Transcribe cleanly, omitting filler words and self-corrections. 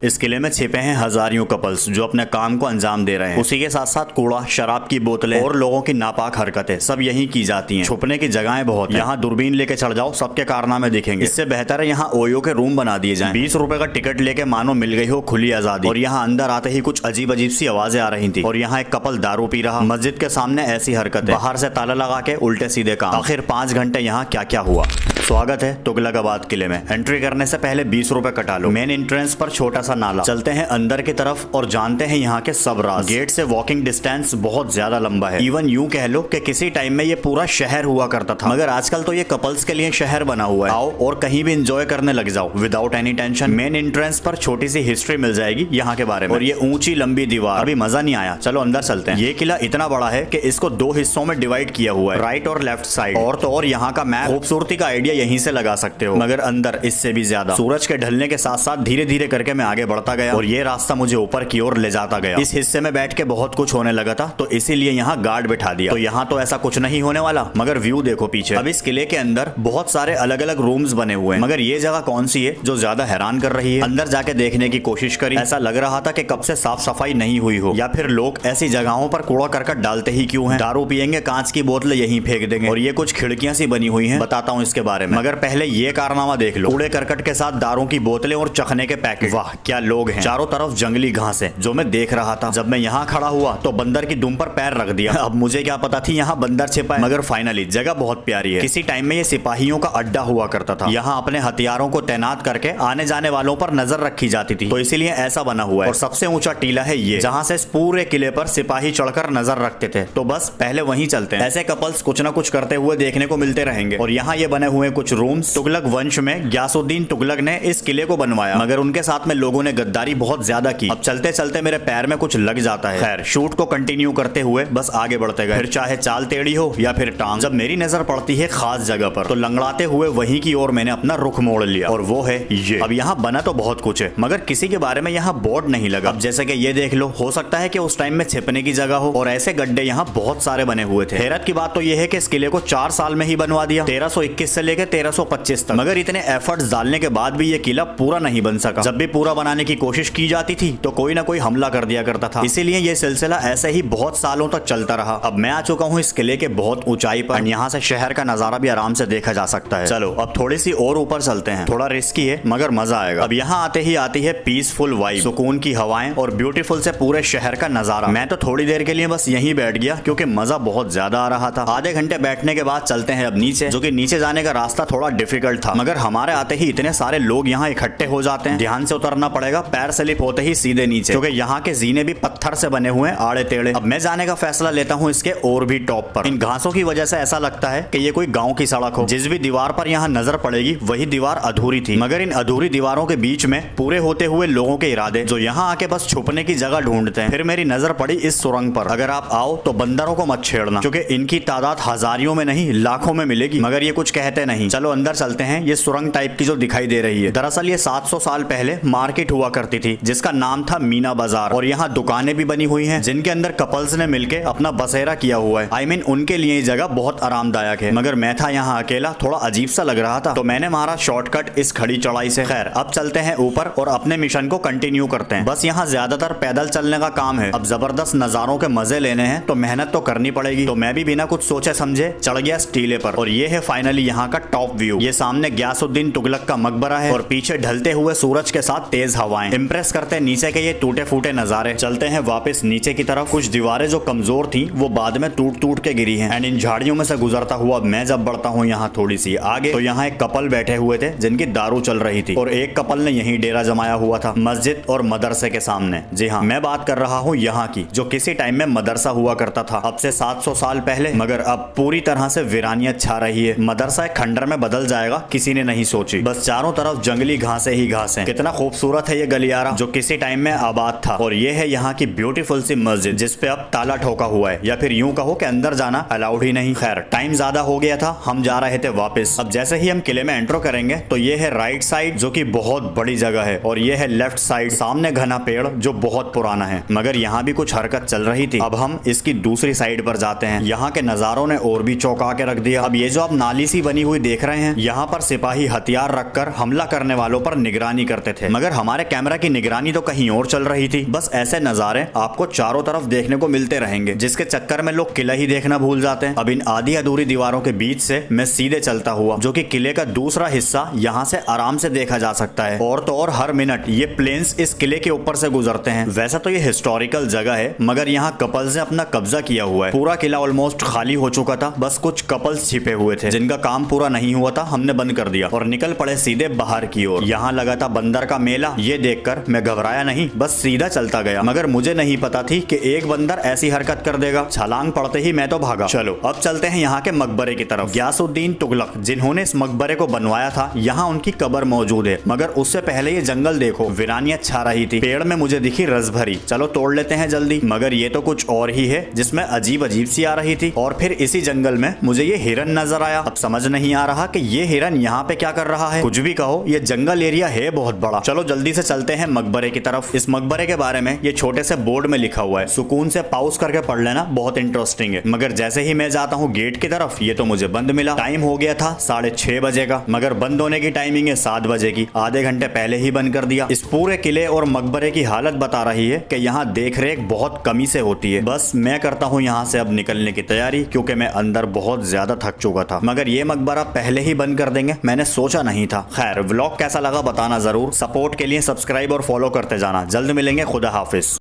इस किले में छिपे हैं हजारियों कपल्स जो अपने काम को अंजाम दे रहे हैं। उसी के साथ साथ कूड़ा, शराब की बोतलें और लोगों की नापाक हरकतें सब यहीं की जाती हैं। छुपने की जगहें बहुत हैं। यहाँ दूरबीन लेके चढ़ जाओ, सबके कारनामे दिखेंगे। इससे बेहतर है यहाँ ओयो के रूम बना दिए जाएं। 20 रुपए का टिकट लेके मानो मिल गई हो खुली आजादी। और यहाँ अंदर आते ही कुछ अजीब अजीब सी आवाजें आ रही थी। और यहाँ एक कपल दारू पी रहा। मस्जिद के सामने ऐसी हरकतें, बाहर से ताला लगा के उल्टे सीधे काम। आखिर 5 घंटे यहाँ क्या क्या हुआ। स्वागत है तुगलकाबाद किले में। एंट्री करने से पहले 20 रुपए कटा लो। मेन एंट्रेंस पर छोटा सा नाला। चलते हैं अंदर की तरफ और जानते हैं यहाँ के सब राज। गेट से वॉकिंग डिस्टेंस बहुत ज्यादा लंबा है। इवन यूं कह लो कि किसी टाइम में ये पूरा शहर हुआ करता था, मगर आजकल तो ये कपल्स के लिए शहर बना हुआ है। आओ और कहीं भी एंजॉय करने लग जाओ without any tension. Main entrance पर छोटी सी हिस्ट्री मिल जाएगी यहाँ के बारे में। और ये ऊंची लंबी दीवार, अभी मजा नहीं आया, चलो अंदर चलते हैं। ये किला इतना बड़ा है कि इसको 2 हिस्सों में डिवाइड किया हुआ है, राइट और लेफ्ट साइड। और तो और यहाँ का मैप, खूबसूरती का आइडिया यहीं से लगा सकते हो, मगर अंदर इससे भी ज्यादा। सूरज के ढलने के साथ साथ धीरे धीरे करके मैं आगे बढ़ता गया और ये रास्ता मुझे ऊपर की ओर ले जाता गया। इस हिस्से में बैठ के बहुत कुछ होने लगा था, तो इसीलिए यहाँ गार्ड बिठा दिया। तो यहाँ तो ऐसा कुछ नहीं होने वाला, मगर व्यू देखो पीछे। अब इस किले के अंदर बहुत सारे अलग अलग रूम्स बने हुए हैं, मगर ये जगह कौन सी है जो ज्यादा हैरान कर रही है। अंदर जाके देखने की कोशिश करी, ऐसा लग रहा था कि कब से साफ सफाई नहीं हुई हो, या फिर लोग ऐसी जगहों पर कूड़ा करकट डालते ही क्यों हैं। दारू पियेंगे, कांच की बोतलें यहीं फेंक देंगे। और ये कुछ खिड़कियां सी बनी हुई हैं, बताता हूँ इसके बारे में, मगर पहले ये कारनामा देख लो। कूड़े करकट के साथ दारू की बोतलें और चखने के पैकेट। वाह क्या लोग हैं। चारों तरफ जंगली घास है जो मैं देख रहा था। जब मैं यहाँ खड़ा हुआ तो बंदर की दुम पर पैर रख दिया। अब मुझे क्या पता थी यहाँ बंदर छिपा है, मगर फाइनली जगह बहुत प्यारी है। किसी टाइम में ये सिपाहियों का अड्डा हुआ करता था। यहाँ अपने हथियारों को तैनात करके आने जाने वालों पर नजर रखी जाती थी, तो इसीलिए ऐसा बना हुआ है। और सबसे ऊंचा टीला है ये, जहाँ से पूरे किले पर सिपाही चढ़कर नजर रखते थे। तो बस पहले वहीं चलते हैं। ऐसे कपल्स कुछ न कुछ करते हुए देखने को मिलते रहेंगे। और यहाँ ये बने हुए कुछ रूम्स। तुगलक वंश में ग्यासुद्दीन तुगलक ने इस किले को बनवाया, मगर उनके साथ में लोगों ने गद्दारी बहुत ज्यादा की। अब चलते चलते मेरे पैर में कुछ लग जाता है। खैर शूट को कंटिन्यू करते हुए बस आगे बढ़ते गए, फिर चाहे चाल टेढ़ी हो या फिर टांग। जब मेरी नजर पड़ती है खास जगह पर, तो लंगड़ाते हुए वहीं की ओर मैंने अपना रुख मोड़ लिया, और वो है ये। अब यहाँ बना तो बहुत कुछ है, मगर किसी के बारे में यहाँ बोर्ड नहीं लगा। अब जैसे कि ये देख लो, हो सकता है कि उस टाइम में छिपने की जगह हो, और ऐसे गड्ढे यहाँ बहुत सारे बने हुए थे। हैरत की बात तो ये है कि इस किले को 4 साल में ही बनवा दिया, 1321 से लेकर 1325 तक। मगर इतने एफर्ट्स डालने के बाद भी ये किला पूरा नहीं बन सका। जब भी पूरा बनाने की कोशिश की जाती थी तो कोई ना कोई हमला कर दिया करता था, इसीलिए ये सिलसिला ऐसे ही बहुत सालों तक चलता रहा। अब मैं आ चुका हूँ इस किले के बहुत ऊंचाई पर, यहाँ से शहर का नजारा भी आराम से देखा जा सकता है। चलो अब थोड़ी सी और ऊपर चलते हैं। थोड़ा रिस्की है मगर मजा आएगा। अब यहाँ आते ही आती है पीसफुल वाइब, सुकून की हवाएं और ब्यूटीफुल से पूरे शहर का नजारा। मैं तो थोड़ी देर के लिए बस यहीं बैठ गया क्योंकि मजा बहुत ज्यादा आ रहा था। आधे घंटे बैठने के बाद चलते हैं अब नीचे, जो कि नीचे जाने का रास्ता थोड़ा डिफिकल्ट था, मगर हमारे आते ही इतने सारे लोग यहाँ इकट्ठे हो जाते हैं, ध्यान से उतरना पड़ेगा, पैर स्लिप होते ही सीधे नीचे, क्योंकि यहाँ के जीने भी पत्थर से बने हुए हैं, आड़े टेढ़े। अब मैं जाने का फैसला लेता हूँ इसके और भी टॉप पर। इन घासों की वजह से ऐसा लगता है कि ये कोई गांव की सड़क हो। जिस भी दीवार पर यहाँ नजर पड़ेगी वही दीवार अधूरी थी, मगर इन अधूरी दीवारों के बीच में पूरे होते हुए लोगों के इरादे, जो यहाँ आके बस छुपने की जगह ढूंढते हैं। फिर मेरी नजर पड़ी इस सुरंग पर। अगर आप आओ तो बंदरों को मत छेड़ना, क्योंकि इनकी तादाद हजारियों में नहीं लाखों में मिलेगी, मगर ये कुछ कहते नहीं। चलो अंदर चलते हैं। ये सुरंग टाइप की जो दिखाई दे रही है, दरअसल ये 700 साल पहले मार्केट हुआ करती थी, जिसका नाम था मीना बाजार। और यहाँ दुकानें भी बनी हुई हैं, जिनके अंदर कपल्स ने मिलकर अपना बसेरा किया हुआ है। आई मीन उनके लिए जगह बहुत आरामदायक है, मगर मैं था यहाँ अकेला, थोड़ा अजीब सा लग रहा था, तो मैंने मारा शॉर्टकट इस खड़ी चढ़ाई से। खैर अब चलते हैं ऊपर और अपने मिशन को कंटिन्यू करते हैं। बस यहाँ ज्यादातर पैदल चलने का काम है। अब जबरदस्त नजारों के मजे लेने हैं तो मेहनत तो करनी पड़ेगी, तो मैं भी बिना कुछ सोचे समझे चढ़ गया टीले पर। और ये है फाइनली यहाँ का टॉप व्यू। ये सामने ग्यासुद्दीन तुगलक का मकबरा है और पीछे ढलते हुए सूरज के साथ तेज हवाएं इंप्रेस करते हैं नीचे के ये टूटे फूटे नजारे। चलते हैं वापस नीचे की तरफ। कुछ दीवारें जो कमजोर थी वो बाद में टूट टूट के गिरी हैं, एंड इन झाड़ियों में से गुजरता हुआ मैं जब बढ़ता हूँ यहाँ थोड़ी सी आगे, तो यहाँ एक कपल बैठे हुए थे जिनकी दारू चल रही थी, और एक कपल ने यहीं डेरा जमाया हुआ था मस्जिद और मदरसे के सामने। जी हाँ, मैं बात कर रहा हूँ यहाँ की, जो किसी टाइम में मदरसा हुआ करता था, अब से 700 साल पहले, मगर अब पूरी तरह से वीरानियत छा रही है। मदरसा एक खंडर में बदल जाएगा किसी ने नहीं सोची। बस चारों तरफ जंगली घासें ही घासें। कितना खूबसूरत है ये गलियारा जो किसी टाइम में आबाद था। और ये है यहाँ की ब्यूटीफुल सी मस्जिद, जिसपे अब ताला ठोका हुआ है, या फिर यूं कहो कि अंदर जाना अलाउड ही नहीं। खैर टाइम ज्यादा हो गया था, हम जा रहे थे वापस। अब जैसे ही हम किले में एंटर करेंगे तो ये है राइट साइड, जो कि बहुत बड़ी जगह है, और ये है लेफ्ट साइड, सामने घना पेड़ जो बहुत पुराना है, मगर यहाँ भी कुछ हरकत चल रही थी। अब हम इसकी दूसरी साइड पर जाते हैं। यहाँ के नजारों ने और भी चौंका के रख दिया। अब ये जो आप नाली सी बनी हुई देख रहे हैं, यहाँ पर सिपाही हथियार रखकर हमला करने वालों पर निगरानी करते थे, मगर हमारे कैमरा की निगरानी तो कहीं और चल रही थी। बस ऐसे नजारे आपको चारों तरफ देखने को मिलते रहेंगे, जिसके चक्कर में लोग किला ही देखना भूल जाते हैं। अब इन आधी अधूरी दीवारों के बीच से मैं सीधे चलता हुआ, जो कि किले का दूसरा हिस्सा यहाँ से आराम से देखा जा सकता है। और तो और हर मिनट ये प्लेन्स इस किले के ऊपर से गुजरते हैं। वैसा तो ये हिस्टोरिकल जगह है, मगर यहाँ कपल्स ने अपना कब्जा किया हुआ है। पूरा किला ऑलमोस्ट खाली हो चुका था, बस कुछ कपल्स छिपे हुए थे जिनका काम पूरा नहीं हुआ था। हमने बंद कर दिया और निकल पड़े सीधे बाहर की ओर। यहाँ लगा था बंदर का मेला। ये देखकर मैं घबराया नहीं, बस सीधा चलता गया। मगर मुझे नहीं पता थी कि एक बंदर ऐसी हरकत कर देगा। छलांग पड़ते ही मैं तो भागा। चलो अब चलते हैं यहाँ के मकबरे की तरफ। गयासुद्दीन तुगलक, जिन्होंने इस मकबरे को बनवाया था, यहाँ उनकी कब्र मौजूद है। मगर उससे पहले ये जंगल देखो, वीरानियत छा रही थी। पेड़ में मुझे दिखी रसभरी। चलो तोड़ लेते हैं जल्दी। मगर ये तो कुछ और ही है, जिसमें अजीब अजीब सी आ रही थी। और फिर इसी जंगल में मुझे ये हिरन नजर आया। अब समझ नहीं आ रहा कि ये हिरन यहाँ पे क्या कर रहा है। कुछ भी कहो, ये जंगल एरिया है बहुत बड़ा। चलो जल्दी से चलते हैं मकबरे की तरफ। इस मकबरे के बारे में ये छोटे से बोर्ड में लिखा हुआ है, सुकून से पॉज करके पढ़ लेना, बहुत इंटरेस्टिंग है। मगर जैसे ही मैं जाता हूँ गेट की तरफ, ये तो मुझे बंद मिला। टाइम हो गया था 6:30 बजे का, मगर बंद होने की टाइमिंग है 7 बजे की। आधे घंटे पहले ही बंद कर दिया। इस पूरे किले और मकबरे की हालत बता रही है कि यहाँ देख रेख बहुत कमी से होती है। बस मैं करता हूँ यहाँ से अब निकलने की तैयारी, क्योंकि मैं अंदर बहुत ज्यादा थक चुका था। मगर ये मकबरा पहले ही बंद कर देंगे, मैंने सोचा नहीं था। खैर, व्लॉग कैसा लगा बताना जरूर। सपोर्ट के लिए सब्सक्राइब और फॉलो करते जाना। जल्द मिलेंगे, खुदा हाफिज।